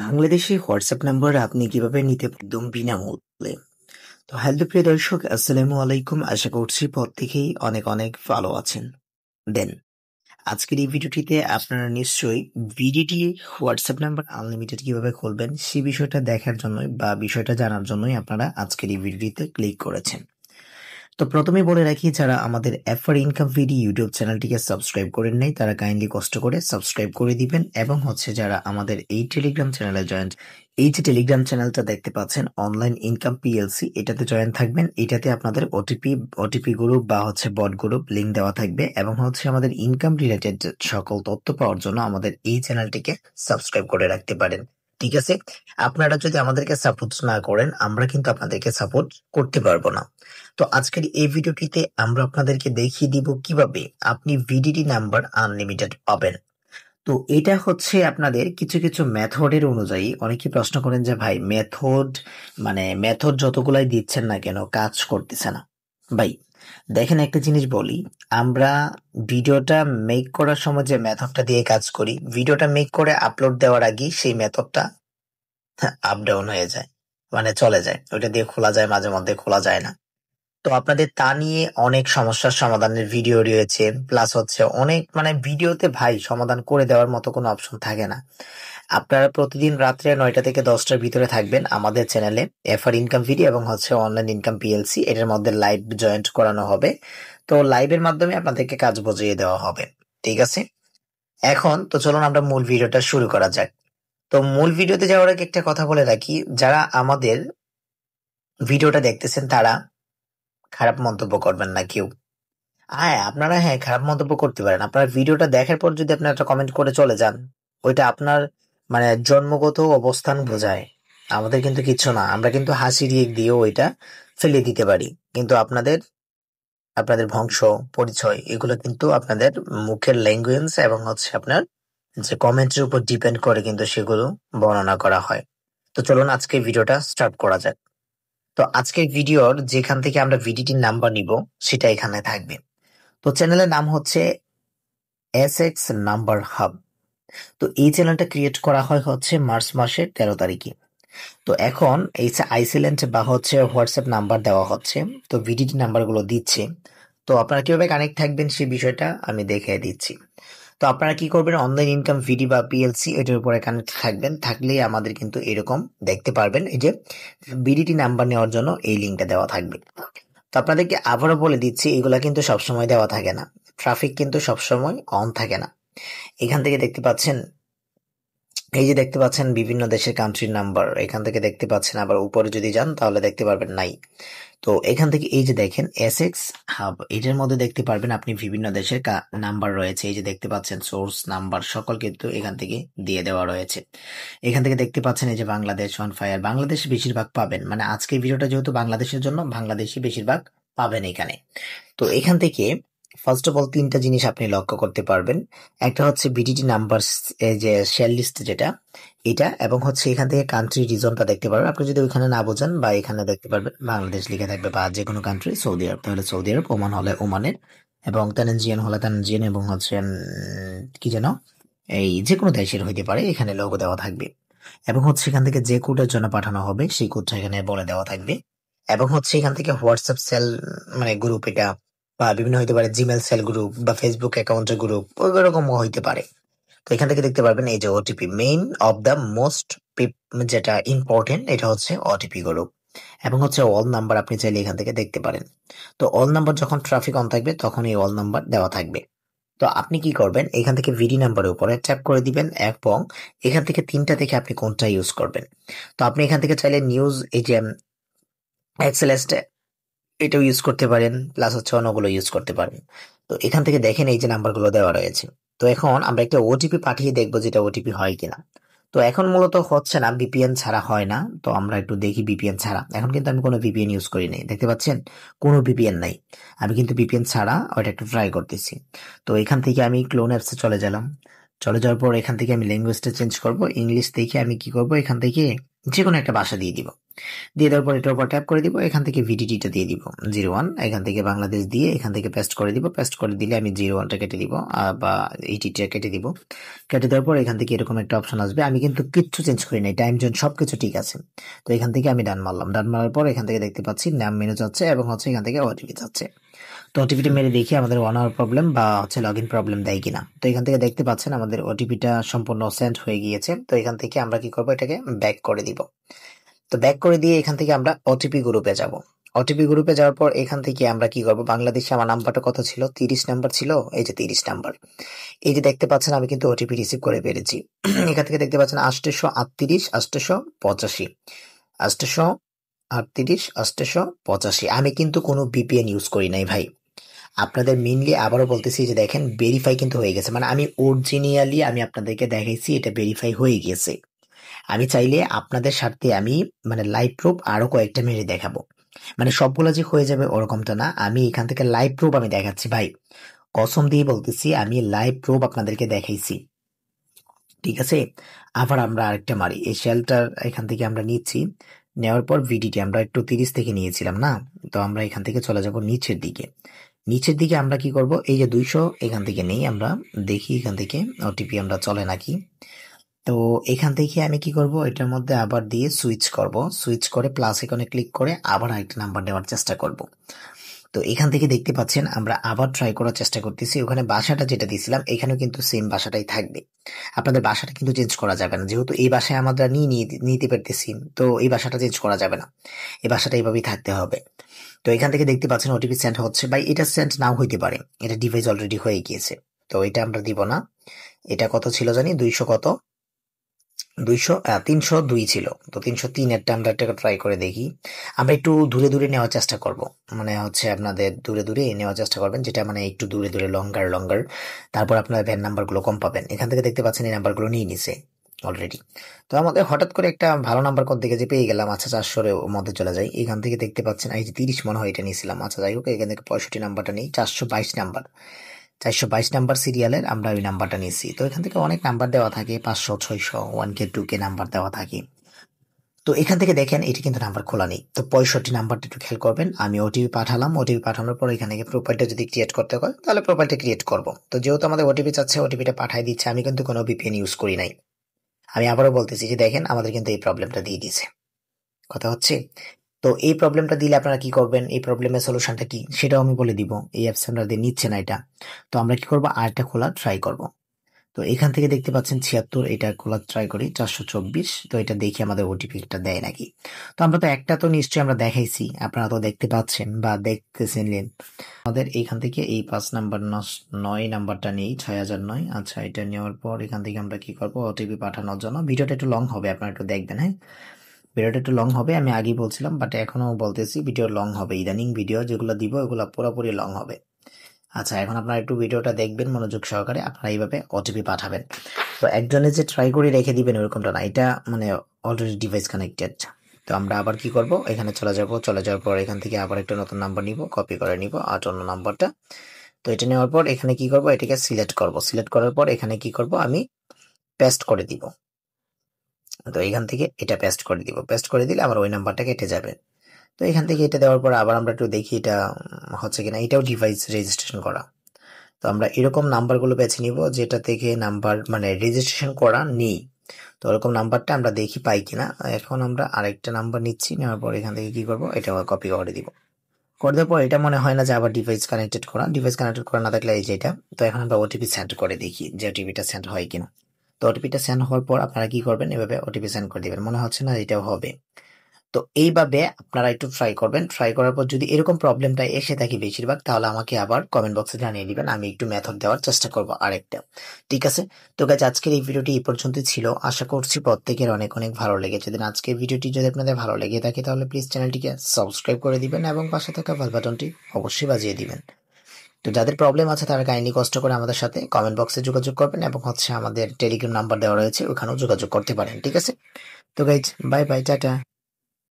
Bangladeshi WhatsApp number আপনি কিভাবে নিতে একদম বিনামূল্যে। তো হ্যালো প্রিয় দর্শক, আসসালামু আলাইকুম। আশা করছি প্রত্যেকেই অনেক অনেক ভালো আছেন। দেন আজকের এই ভিডিওটিতে আপনারা নিশ্চয়ই ভিডিটি হোয়াটসঅ্যাপ নাম্বার আনলিমিটেড কিভাবে খুলবেন সেই বিষয়টা দেখার জন্যই বা বিষয়টা জানার জন্যই আপনারা আজকের এই ভিডিওটিতে ক্লিক করেছেন। তো প্রথমেই বলে রাখি, যারা আমাদের এফআর ইনকাম ভিডি ইউটিউব চ্যানেলটিকে সাবস্ক্রাইব করেন নাই তারা কাইন্ডলি কষ্ট করে সাবস্ক্রাইব করে দিবেন, এবং যারা আমাদের এই টেলিগ্রাম চ্যানেলে জয়েন্ট, এই যে টেলিগ্রাম চ্যানেলটা দেখতে পাচ্ছেন অনলাইন ইনকাম পিএলসি, এটাতে জয়েন থাকবেন। এটাতে আপনাদের ওটিপি গ্রুপ বা বট গ্রুপ লিংক দেওয়া থাকবে, এবং আমাদের ইনকাম রিলেটেড সকল তথ্য পাওয়ার জন্য আমাদের এই চ্যানেলটিকে সাবস্ক্রাইব করে রাখতে পারেন। ঠিক আছে, আপনারা যদি আমাদেরকে সাপোর্ট না করেন আমরা কিন্তু আপনাদেরকে সাপোর্ট করতে পারবো না। তো আজকের এই ভিডিওটিতে আমরা আপনাদেরকে দেখিয়ে দিব কিভাবে আপনি ভিডিডি নাম্বার আনলিমিটেড পাবেন। তো এটা আপনাদের কিছু কিছু মেথডের অনুযায়ী। অনেকে প্রশ্ন করেন যে ভাই মেথড যতগুলাই দিচ্ছেন না কেন কাজ করতেছে না। ভাই দেখেন, একটা জিনিস বলি, আমরা ভিডিওটা মেক করার সময় যে মেথডটা দিয়ে কাজ করি, ভিডিওটা মেক করে আপলোড দেওয়ার আগে সেই মেথডটা আপ ডাউন হয়ে যায়, চলে যায়, ওইটা দিয়ে খোলা যায়, মাঝে মধ্যে খোলা যায় না। তো আপনাদের তা নিয়ে অনেক সমস্যার সমাধানের ভিডিও রয়েছে, প্লাস অনেক ভিডিওতে ভাই সমাধান করে দেওয়ার মতো কোনো অপশন থাকে না। আপনারা প্রতিদিন রাত্রে 9টা থেকে 10টার ভিতরে থাকবেন আমাদের চ্যানেলে এফআর ইনকাম ভিডিও এবং অনলাইন ইনকাম পিএলসি, এটার মধ্যে লাইভ জয়েন্ট করানো হবে। তো লাইভের মাধ্যমে আপনাদেরকে কাজ বুঝিয়ে দেওয়া হবে। ঠিক আছে, এখন তো চলুন আমরা মূল ভিডিওটা শুরু করা যাক। তো মূল ভিডিওতে যাওয়ার আগে একটা কথা বলে রাখি, যারা আমাদের ভিডিওটা দেখতেছেন তারা খারাপ মন্তব্য করবেন না কেউ। আপনারা খারাপ মন্তব্য করতে পারেন। আপনার ভিডিওটা দেখার পর যদি আপনি একটা কমেন্ট করে চলে যান, ওইটা আপনার জন্মগত অবস্থান বোঝায়। আমাদের কিন্তু কিচ্ছু না, আমরা কিন্তু হাসি রিয়েক দিয়েও ওইটা ফেলে দিতে পারি। কিন্তু আপনাদের আপনাদের বংশ পরিচয় এগুলো কিন্তু আপনাদের মুখের ল্যাঙ্গুয়েজ এবং আপনার যে কমেন্টের উপর ডিপেন্ড করে কিন্তু সেগুলো বর্ণনা করা হয়। তো চলুন আজকে ভিডিওটা স্টার্ট করা যাক। তো আজকের ভিডিওর যেখান থেকে আমরা ভিডিটির নাম্বার নিব সেটা এখানে থাকবে। তো চ্যানেলের নাম হচ্ছে এসএক্স নাম্বার হাব। তো এই চ্যানেলটা ক্রিয়েট করা হয় মার্চ মাসের 13 তারিখে। তো এখন এই যে আইসিল্যান্ড বা হোয়াটসঅ্যাপ নাম্বার দেওয়া হচ্ছে, তো ভিডিটি নাম্বারগুলো দিচ্ছে। তো আপনারা কিভাবে কানেক্ট থাকবেন সেই বিষয়টা আমি দেখিয়ে দিচ্ছি। তো আপনারা কি করবেন, অনলাইন ইনকাম ভিডি বা পিএলসি এটার উপরে কানেক্ট থাকবেন, থাকলেই আমাদের কিন্তু এরকম দেখতে পারবেন। এই যে ভিডিটি নাম্বার নেওয়ার জন্য এই লিঙ্কটা দেওয়া থাকবে। তো আপনাদেরকে আবারও বলে দিচ্ছি, এগুলা কিন্তু সবসময় দেওয়া থাকে না, ট্রাফিক কিন্তু সবসময় অন থাকে না। এখান থেকে দেখতে পাচ্ছেন, এই যে দেখতে পাচ্ছেন বিভিন্ন দেশের কান্ট্রির নাম্বার, এখান থেকে দেখতে পাচ্ছেন। আবার উপরে যদি যান তাহলে দেখতে পারবেন নাই। তো এখান থেকে এই যে দেখেন এসএক্স হাব, এটার মধ্যে দেখতে পারবেন আপনি বিভিন্ন দেশের নাম্বার রয়েছে। এই যে দেখতে পাচ্ছেন সোর্স নাম্বার সকল কিন্তু এখান থেকে দিয়ে দেওয়া রয়েছে। এখান থেকে দেখতে পাচ্ছেন এই যে বাংলাদেশ অন ফায়ার, বাংলাদেশ বেশিরভাগ পাবেন, আজকের ভিডিওটা যেহেতু বাংলাদেশের জন্য, বাংলাদেশি বেশিরভাগ পাবেন এখানে। তো এখান থেকে ফার্স্ট অফ অল 3টা জিনিস আপনি লক্ষ্য করতে পারবেন। একটা হচ্ছে বিডিটি নাম্বার, যে শেয়ার লিস্ট যেটা, এটা, এবং এখান থেকে কান্ট্রি রিজনটা দেখতে পারবেন। আপনি যদি ওইখানে না বোঝেন বা এখানে দেখতে পারবেন বাংলাদেশ লিখে থাকবে, বা যে কোনো কান্ট্রি, সৌদি আরব তাহলে সৌদি আরব, ওমান হলে ওমানের, এবং তানজিয়ান হলে তানজিয়ান, এবং কি যেন, এই যে কোনো দেশের হইতে পারে, এখানে লোগো দেওয়া থাকবে। এবং এখান থেকে যে কোডের জন্য পাঠানো হবে সেই কোডটা এখানে বলে দেওয়া থাকবে। এবং এখান থেকে হোয়াটসঅ্যাপ সেল গ্রুপ, এটা বা বিভিন্ন হইতে পারে জিমেল সেল গ্রুপ বা ফেসবুক অ্যাকাউন্টের গ্রুপ, ওই রকমও হইতে পারে। তো এখান থেকে দেখতে পারবেন এই যে OTP, main of the most যেটা ইম্পর্টেন্ট, এটা হচ্ছে ওটিপি গ্রুপ, এবং অল নাম্বার আপনি চাইলে এখান থেকে দেখতে পারেন। তো অল নাম্বার যখন ট্রাফিক অন থাকবে তখন এই অল নাম্বার দেওয়া থাকবে। তো আপনি কি করবেন, এখান থেকে ভিডি নাম্বারের উপরে ট্যাপ করে দিবেন, এবং এখান থেকে 3টা থেকে আপনি কোনটা ইউজ করবেন। তো আপনি এখান থেকে চাইলে নিউজ, এই যে এক্সেলেস্ট, এটাও ইউজ করতে পারেন, প্লাস অন্যগুলো ইউজ করতে পারেন। তো এখান থেকে দেখেন এই যে নাম্বারগুলো দেওয়া রয়েছে। তো এখন আমরা একটা ওটিপি পাঠিয়ে দেখবো যেটা ওটিপি হয় কিনা। তো এখন মূলত হচ্ছে না, ভিপিএন ছাড়া হয় না। তো আমরা একটু দেখি ভিপিএন ছাড়া। এখন কিন্তু আমি কোনো ভিপিএন ইউজ করি নাই, দেখতে পাচ্ছেন কোনো ভিপিএন নাই। আমি কিন্তু ভিপিএন ছাড়া ওটা একটু ট্রাই করতেছি। তো এখান থেকে আমি ক্লোন অ্যাপসে চলে গেলাম। চলে যাওয়ার পর এখান থেকে আমি ল্যাঙ্গুয়েজটা চেঞ্জ করব, ইংলিশ দেখে আমি কি করব, এখান থেকে যে কোনো একটা বাসা দিয়ে দিব। দিয়ে দেওয়ার পর এটার উপর ট্যাপ করে দিব, এখান থেকে ভিডিটিটা দিয়ে দিব 01, এখান থেকে বাংলাদেশ দিয়ে এখান থেকে পেস্ট করে দিব। পেস্ট করে দিলে আমি 01টা কেটে দিব বা 80টা কেটে দিব। কেটে দেওয়ার পর এখান থেকে এরকম একটা অপশন আসবে, আমি কিন্তু কিচ্ছু চেঞ্জ করি নাই, টাইম জোন সবকিছু ঠিক আছে। তো এখান থেকে আমি ডান মারলাম, ডান মারার পর এখান থেকে দেখতে পাচ্ছি নাম মেনু যাচ্ছে এবং হচ্ছে এখান থেকে ওটিপি যাচ্ছে। তো ওটিপিটা মেরে দেখি আমাদের 1 আওয়ার প্রবলেম বা হচ্ছে লগ ইন প্রবলেম দেয় কিনা। তো এখান থেকে দেখতে পাচ্ছেন আমাদের ওটিপিটা সম্পূর্ণ সেন্ড হয়ে গিয়েছে। তো এখান থেকে আমরা কি করবো, এটাকে ব্যাক করে দিব। তো ব্যাক করে দিয়ে এখান থেকে আমরা ওটিপি গ্রুপে যাব। ওটিপি গ্রুপে যাওয়ার পর এখান থেকে আমরা কি করব, বাংলাদেশে আমার নাম্বারটা কত ছিল, 30 নাম্বার ছিল, এই যে 30 নাম্বার। এই যে দেখতে পাচ্ছেন আমি কিন্তু ওটিপি রিসিভ করে পেরেছি। এখান থেকে দেখতে পাচ্ছেন 838 885 838 885। আমি কিন্তু কোনো VPN ইউজ করি নাই ভাই। আপনাদের মেইনলি আবারও বলতেছি যে দেখেন ভেরিফাই কিন্তু হয়ে গেছে, মানে আমি অরিজিনালি আমি আপনাদেরকে দেখাইছি এটা ভেরিফাই হয়ে গেছে। আমি চাইলে আপনাদের সাথে আমি মানে লাইভ প্রুফ আরো কয়েকটা মেরে দেখাবো, মানে সবগুলো যে হয়ে যাবে ওরকমটা না, আমি এখান থেকে লাইভ প্রুফ আমি দেখাচ্ছি ভাই, কসম দিয়ে বলতেছি আমি লাইভ প্রুফ আপনাদেরকে দেখাইছি। ঠিক আছে, আবার আমরা আরেকটা মারি, এই শেলটার এখান থেকে আমরা নিচ্ছি, নেওয়ার পর ভিডিটি আমরা একটু 30 থেকে নিয়েছিলাম না, তো আমরা এখান থেকে চলে যাব নিচের দিকে। নিচের দিকে আমরা কি করব, এই যে 200 এখান থেকে নেই, আমরা দেখি এখান থেকে ওটিপি আমরা চলে নাকি। তো এখান থেকে আমি কি করব, এটার মধ্যে আবার দিয়ে সুইচ করব, সুইচ করে প্লাস আইকনে ক্লিক করে আবার আরেকটা নাম্বার নেওয়ার চেষ্টা করব। তো এখান থেকে দেখতে পাচ্ছেন আমরা আবার ট্রাই করার চেষ্টা করতেছি, ওখানে বাসাটা যেটা দিয়েছিলাম এখানেও কিন্তু সেম বাসাটাই থাকবে, আপনাদের বাসাটা কিন্তু চেঞ্জ করা যাবে না, যেহেতু এই বাসায় আমরা নিতে পারতেছি, তো এই বাসাটা চেঞ্জ করা যাবে না, এই বাসাটা এইভাবেই থাকতে হবে। তো এখান থেকে দেখতে পাচ্ছেন ওটিপি সেন্ড হচ্ছে, বা এটা সেন্ড নাও হইতে পারে, এটা ডিভাইস অলরেডি হয়ে গিয়েছে, তো এটা আমরা দিব না। এটা কত ছিল জানি, 200 কত, 302 ছিল, তো 303-এরটা আমরা একটা ট্রাই করে দেখি। আমরা একটু দূরে দূরে নেওয়ার চেষ্টা করব, মানে হচ্ছে আপনাদের দূরে দূরে নেওয়ার চেষ্টা করবেন, যেটা মানে একটু দূরে দূরে লঙ্গার, তারপর আপনার ভ্যান নাম্বারগুলো কম পাবেন। এখান থেকে দেখতে পাচ্ছেন এই নাম্বারগুলো নিয়ে নিছে অলরেডি। তো আমাদের হঠাৎ করে একটা ভালো নাম্বার কোথা থেকে যে পেয়ে গেলাম, আচ্ছা 400-এর মধ্যে চলে যাই। এখান থেকে দেখতে পাচ্ছেন এই যে 30 মনে হয় এটা নিয়েছিলাম, আচ্ছা যাই হোক, এখান থেকে 65 নাম্বারটা নেই, 422 নাম্বার, 422 নাম্বার সিরিয়ালের আমরা ওই নাম্বারটা নিয়েছি। তো এখান থেকে অনেক নাম্বার দেওয়া থাকে, 500 600 1K 2K নাম্বার দেওয়া থাকে। তো এখান থেকে দেখেন এটি কিন্তু নাম্বার খোলা নেই, তো 65 নাম্বারটা একটু খেয়াল করবেন। আমি ওটিপি পাঠালাম, ওটিপি পাঠানোর পর এখানে প্রোফাইলটা যদি ক্রিয়েট করতে হয় তাহলে প্রোফাইলটা ক্রিয়েট করব। তো যেহেতু আমাদের ওটিপি চাচ্ছে, ওটিপিটা পাঠাই দিচ্ছে, আমি কিন্তু কোনো VPN ইউজ করি নাই। আমি আবারও বলতেছি যে দেখেন আমাদের কিন্তু এই প্রবলেমটা দিয়ে দিয়েছে, কথা হচ্ছে। তো এই প্রবলেমটা দিলে আপনারা কি করবেন, এই প্রবলেমের সলিউশনটা কি সেটাও আমি বলে দিব। এই অ্যাপস আপনাদের নিচ্ছে না এটা, তো আমরা কি করবো, আরেকটা খোলা ট্রাই করব। তো এখান থেকে দেখতে পাচ্ছেন 76, এটা খোলা ট্রাই করি 424, তো এটা দেখি আমাদের ওটিপিটা দেয় নাকি। তো আমরা তো একটা তো নিশ্চয়ই আমরা দেখাইছি, আপনারা তো দেখতে পাচ্ছেন বা দেখতেছেন। আমাদের এইখান থেকে এই 5 নাম্বার 9 নাম্বারটা নেই, 6009। আচ্ছা, এটা নেওয়ার পর এখান থেকে আমরা কি করবো, ওটিপি পাঠানোর জন্য, ভিডিওটা একটু লং হবে, আপনারা একটু দেখবেন। হ্যাঁ, ভিডিওটা একটু লং হবে, আমি আগেই বলছিলাম, বাট এখনো বলতেছি ভিডিও লং হবে, ইদানিং ভিডিও যেগুলো দিব ওগুলো পুরোপুরি লং হবে। আচ্ছা, এখন আপনারা একটু ভিডিওটা দেখবেন মনোযোগ সহকারে, আপনারা এইভাবে ওটিপি পাঠাবেন। তো একজনের যে ট্রাই করে রেখে দিবেন ওরকমটা না, এটা মানে অলরেডি ডিভাইস কানেক্টেড। তো আমরা আবার কি করব, এখানে চলে যাওয়ার পর এখান থেকে আবার একটা নতুন নাম্বার নিব, কপি করে নিব 58 নাম্বারটা। তো এটা নেওয়ার পর এখানে কি করব, এটাকে সিলেক্ট করব, সিলেক্ট করার পর এখানে কি করব, আমি পেস্ট করে দিব। তো এখান থেকে এটা পেস্ট করে দিব, পেস্ট করে দিলে আমার ওই নাম্বারটা কেটে যাবে। তো এখান থেকে এটা দেওয়ার পর আবার আমরা একটু দেখি এটা হচ্ছে কিনা, এটাও ডিভাইস রেজিস্ট্রেশন করা। তো আমরা এরকম নাম্বারগুলো বেছে নিব যেটা থেকে নাম্বার মানে রেজিস্ট্রেশন করা নেই, তো ওরকম নাম্বারটা আমরা দেখি পাই কিনা। এখন আমরা আরেকটা নাম্বার নিচ্ছি, নেওয়ার পর এখান থেকে কি করব, এটা কপি করে দিব। করে দেওয়ার পর এটা মনে হয় না যে আবার ডিভাইস কানেক্টেড করা, ডিভাইস কানেক্টেড করা না থাকলে এই যে এটা। তো এখন আমরা ওটিপি সেন্ড করে দেখি যে ওটিপিটা সেন্ড হয় কিনা। তো ওটিপিটা সেন্ড হওয়ার পর আপনারা কি করবেন, এভাবে ওটিপি সেন্ড করে দিবেন, মনে হচ্ছে না এটাও হবে। তো এইভাবে আপনারা একটু ট্রাই করবেন, ট্রাই করার পর যদি এরকম প্রবলেমটা এসে থাকে বেশিরভাগ, তাহলে আমাকে আবার কমেন্ট বক্সে জানিয়ে দিবেন, আমি একটু মেথড দেওয়ার চেষ্টা করব আরেকটা। ঠিক আছে, তো গাইজ আজকের এই ভিডিওটি এই পর্যন্তই ছিল, আশা করছি প্রত্যেকের অনেক অনেক ভালো লেগেছে। যদি আজকের ভিডিওটি যদি আপনাদের ভালো লেগে থাকে তাহলে প্লিজ চ্যানেলটিকে সাবস্ক্রাইব করে দিবেন এবং পাশে থাকা বেল বাটনটি অবশ্যই বাজিয়ে দিবেন। তো যাদের প্রবলেম আছে তারা কাইন্ডলি কষ্ট করে আমাদের সাথে কমেন্ট বক্সে যোগাযোগ করবেন এবং হচ্ছে আমাদের টেলিগ্রাম নাম্বার দেওয়া রয়েছে, ওখানেও যোগাযোগ করতে পারেন। ঠিক আছে, তো গাইজ বাই বাই, টাটা।